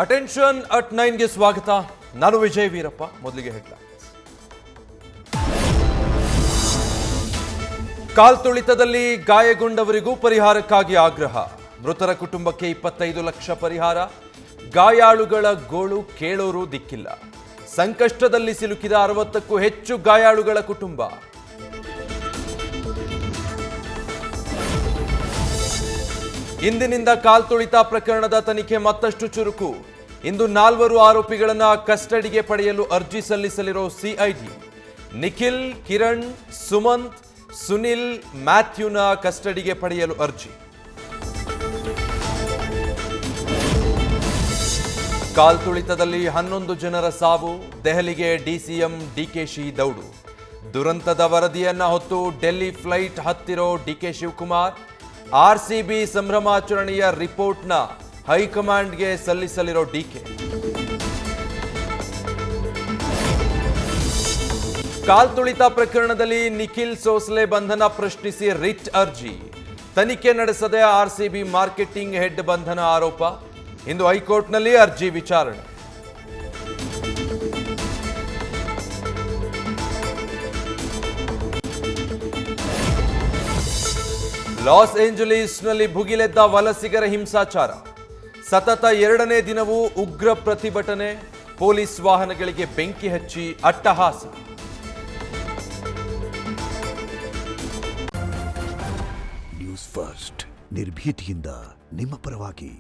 Attention at 9ಗೆ ಸ್ವಾಗತ. ನಾನು ವಿಜಯ್ ವೀರಪ್ಪ. ಮೊದಲಿಗೆ ಹೆಡ್ಲೈನ್ಸ್. ಕಾಲ್ತುಳಿತದಲ್ಲಿ ಗಾಯಗೊಂಡವರಿಗೂ ಪರಿಹಾರಕ್ಕಾಗಿ ಆಗ್ರಹ. ಮೃತರ ಕುಟುಂಬಕ್ಕೆ 25 ಲಕ್ಷ ಪರಿಹಾರ. ಗಾಯಾಳುಗಳ ಗೋಳು ಕೇಳೋರು ದಿಕ್ಕಿಲ್ಲ. ಸಂಕಷ್ಟದಲ್ಲಿ ಸಿಲುಕಿದ 60ಕ್ಕೂ ಹೆಚ್ಚು ಗಾಯಾಳುಗಳ ಕುಟುಂಬ. ಇಂದಿನಿಂದ ಕಾಲ್ತುಳಿತ ಪ್ರಕರಣದ ತನಿಖೆ ಮತ್ತಷ್ಟು ಚುರುಕು. ಇಂದು 4 ಆರೋಪಿಗಳನ್ನ ಕಸ್ಟಡಿಗೆ ಪಡೆಯಲು ಅರ್ಜಿ ಸಲ್ಲಿಸಲಿರೋ ಸಿಐಡಿ. ನಿಖಿಲ್, ಕಿರಣ್, ಸುಮಂತ್, ಸುನಿಲ್, ಮ್ಯಾಥ್ಯೂನ ಕಸ್ಟಡಿಗೆ ಪಡೆಯಲು ಅರ್ಜಿ. ಕಾಲ್ತುಳಿತದಲ್ಲಿ 11 ಜನರ ಸಾವು. ದೆಹಲಿಗೆ ಡಿಸಿಎಂ ಡಿಕೆಶಿ ದೌಡು. ದುರಂತದ ವರದಿಯನ್ನ ಹೊತ್ತು ಡೆಲ್ಲಿ ಫ್ಲೈಟ್ ಹತ್ತಿರೋ ಡಿಕೆ ಶಿವಕುಮಾರ್. ಆರ್ಸಿಬಿ ಸಂಭ್ರಮಾಚರಣೆಯ ರಿಪೋರ್ಟ್ನ ಹೈಕಮಾಂಡ್ಗೆ ಸಲ್ಲಿಸಲಿರೋ ಡಿಕೆ. ಕಾಲ್ತುಳಿತ ಪ್ರಕರಣದಲ್ಲಿ ನಿಖಿಲ್ ಸೋಸ್ಲೆ ಬಂಧನ ಪ್ರಶ್ನಿಸಿ ರಿಟ್ ಅರ್ಜಿ. ತನಿಖೆ ನಡೆಸದೆ ಆರ್ಸಿಬಿ ಮಾರ್ಕೆಟಿಂಗ್ ಹೆಡ್ ಬಂಧನ ಆರೋಪ. ಇಂದು ಹೈಕೋರ್ಟ್ನಲ್ಲಿ ಅರ್ಜಿ ವಿಚಾರಣೆ. ಲಾಸ್ ಏಂಜಲೀಸ್ನಲ್ಲಿ ಭುಗಿಲೆದ್ದ ವಲಸಿಗರ ಹಿಂಸಾಚಾರ. ಸತತ 2ನೇ ದಿನವೂ ಉಗ್ರ ಪ್ರತಿಭಟನೆ. ಪೊಲೀಸ್ ವಾಹನಗಳಿಗೆ ಬೆಂಕಿ ಹಚ್ಚಿ ಅಟ್ಟಹಾಸ. ನ್ಯೂಸ್ ಫಸ್ಟ್, ನಿರ್ಭೀತಿಯಿಂದ ನಿಮ್ಮ ಪರವಾಗಿ.